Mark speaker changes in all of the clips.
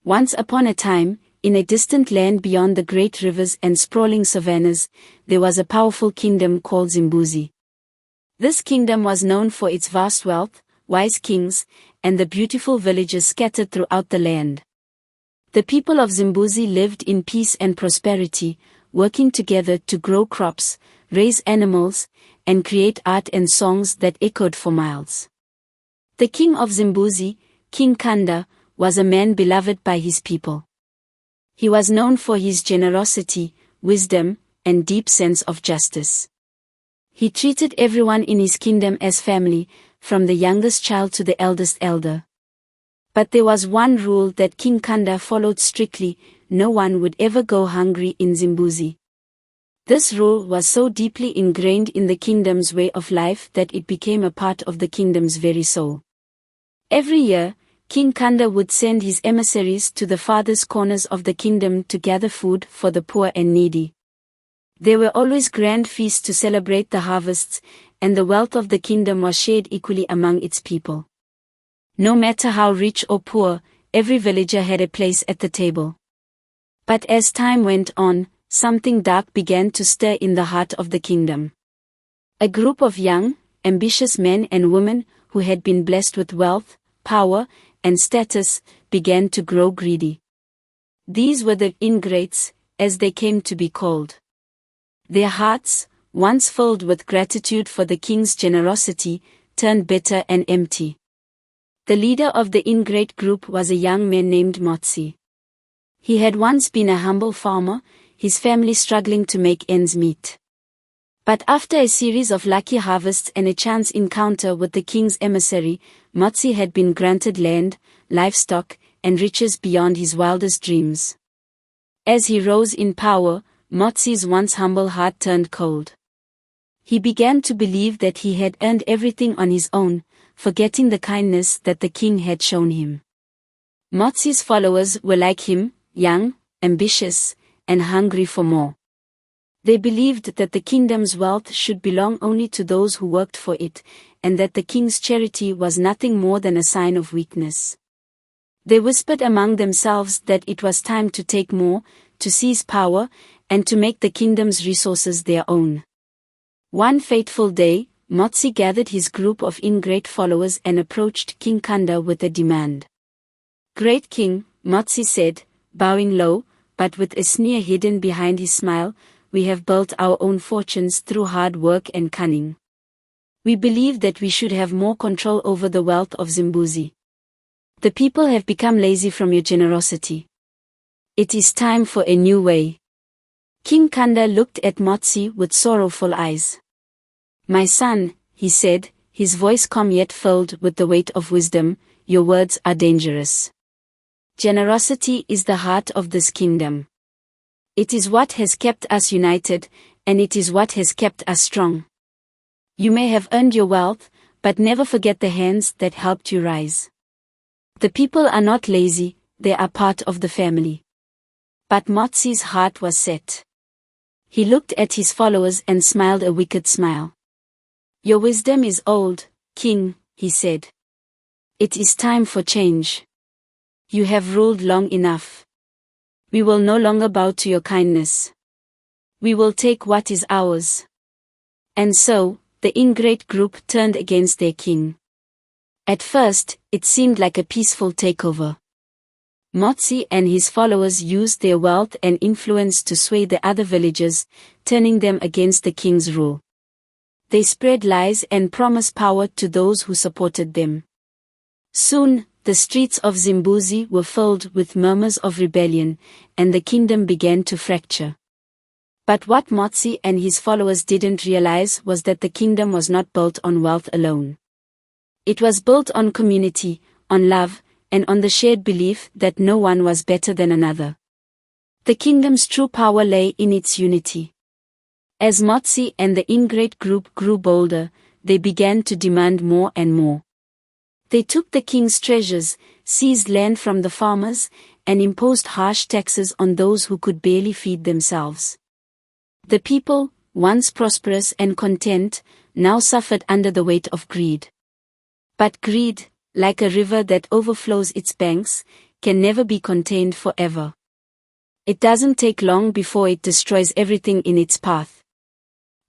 Speaker 1: Once upon a time, in a distant land beyond the great rivers and sprawling savannas, there was a powerful kingdom called Zimbuzi. This kingdom was known for its vast wealth, wise kings, and the beautiful villages scattered throughout the land. The people of Zimbuzi lived in peace and prosperity, working together to grow crops, raise animals, and create art and songs that echoed for miles. The king of Zimbuzi, King Kunda, was a man beloved by his people. He was known for his generosity, wisdom, and deep sense of justice. He treated everyone in his kingdom as family, from the youngest child to the eldest elder. But there was one rule that King Kunda followed strictly: no one would ever go hungry in Zimbuzi. This rule was so deeply ingrained in the kingdom's way of life that it became a part of the kingdom's very soul. Every year, King Kunda would send his emissaries to the farthest corners of the kingdom to gather food for the poor and needy. There were always grand feasts to celebrate the harvests, and the wealth of the kingdom was shared equally among its people. No matter how rich or poor, every villager had a place at the table. But as time went on, something dark began to stir in the heart of the kingdom. A group of young, ambitious men and women, who had been blessed with wealth, power, and status, began to grow greedy. These were the ingrates, as they came to be called. Their hearts, once filled with gratitude for the king's generosity, turned bitter and empty. The leader of the ingrate group was a young man named Mazi. He had once been a humble farmer, his family struggling to make ends meet. But after a series of lucky harvests and a chance encounter with the king's emissary, Mazi had been granted land, livestock, and riches beyond his wildest dreams. As he rose in power, Mazi's once humble heart turned cold. He began to believe that he had earned everything on his own, forgetting the kindness that the king had shown him. Mazi's followers were like him, young, ambitious, and hungry for more. They believed that the kingdom's wealth should belong only to those who worked for it, and that the king's charity was nothing more than a sign of weakness. They whispered among themselves that it was time to take more, to seize power, and to make the kingdom's resources their own. One fateful day, Mazi gathered his group of ingrate followers and approached King Kunda with a demand. "Great king," Mazi said, bowing low, but with a sneer hidden behind his smile, "we have built our own fortunes through hard work and cunning. We believe that we should have more control over the wealth of Zimbuzi. The people have become lazy from your generosity. It is time for a new way." King Kunda looked at Mazi with sorrowful eyes. "My son," he said, his voice calm yet filled with the weight of wisdom, "your words are dangerous. Generosity is the heart of this kingdom. It is what has kept us united, and it is what has kept us strong. You may have earned your wealth, but never forget the hands that helped you rise. The people are not lazy, they are part of the family." But Mazi's heart was set. He looked at his followers and smiled a wicked smile. "Your wisdom is old, king," he said. "It is time for change. You have ruled long enough. We will no longer bow to your kindness. We will take what is ours." And so, the ingrate group turned against their king. At first, it seemed like a peaceful takeover. Mazi and his followers used their wealth and influence to sway the other villagers, turning them against the king's rule. They spread lies and promised power to those who supported them. Soon, the streets of Zimbuzi were filled with murmurs of rebellion, and the kingdom began to fracture. But what Mazi and his followers didn't realize was that the kingdom was not built on wealth alone. It was built on community, on love, and on the shared belief that no one was better than another. The kingdom's true power lay in its unity. As Mazi and the ingrate group grew bolder, they began to demand more and more. They took the king's treasures, seized land from the farmers, and imposed harsh taxes on those who could barely feed themselves. The people, once prosperous and content, now suffered under the weight of greed. But greed, like a river that overflows its banks, can never be contained forever. It doesn't take long before it destroys everything in its path.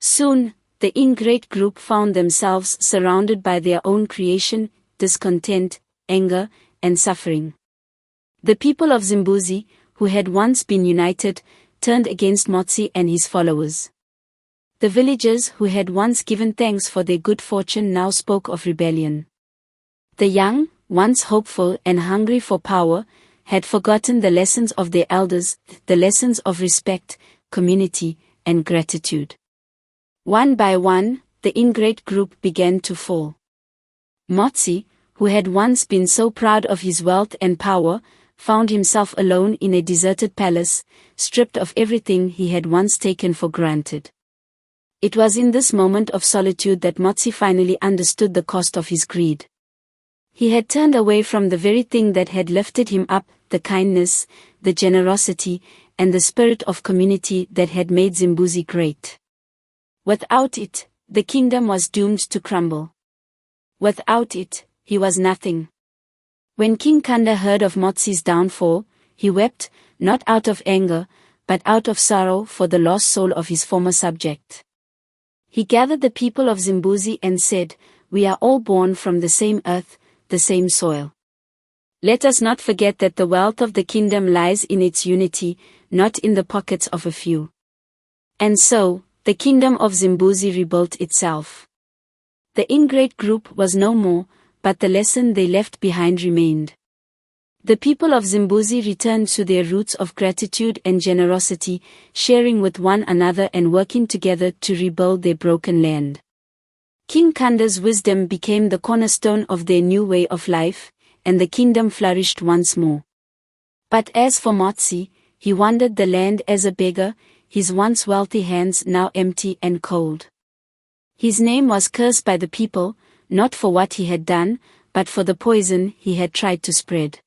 Speaker 1: Soon, the ingrate group found themselves surrounded by their own creation, discontent, anger, and suffering. The people of Zimbuzi, who had once been united, turned against Mazi and his followers. The villagers who had once given thanks for their good fortune now spoke of rebellion. The young, once hopeful and hungry for power, had forgotten the lessons of their elders, the lessons of respect, community, and gratitude. One by one, the ingrate group began to fall. Mazi, who had once been so proud of his wealth and power, found himself alone in a deserted palace, stripped of everything he had once taken for granted. It was in this moment of solitude that Mazi finally understood the cost of his greed. He had turned away from the very thing that had lifted him up, the kindness, the generosity, and the spirit of community that had made Zimbuzi great. Without it, the kingdom was doomed to crumble. Without it, he was nothing. When King Kunda heard of Mazi's downfall, he wept, not out of anger, but out of sorrow for the lost soul of his former subject. He gathered the people of Zimbuzi and said, "We are all born from the same earth, the same soil. Let us not forget that the wealth of the kingdom lies in its unity, not in the pockets of a few." And so, the kingdom of Zimbuzi rebuilt itself. The ingrate group was no more, but the lesson they left behind remained. The people of Zimbuzi returned to their roots of gratitude and generosity, sharing with one another and working together to rebuild their broken land. King Kunda's wisdom became the cornerstone of their new way of life, and the kingdom flourished once more. But as for Mazi, he wandered the land as a beggar, his once wealthy hands now empty and cold. His name was cursed by the people, not for what he had done, but for the poison he had tried to spread.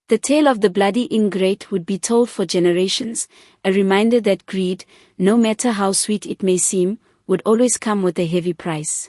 Speaker 1: The tale of the Bloody Ingrate would be told for generations, a reminder that greed, no matter how sweet it may seem, would always come with a heavy price.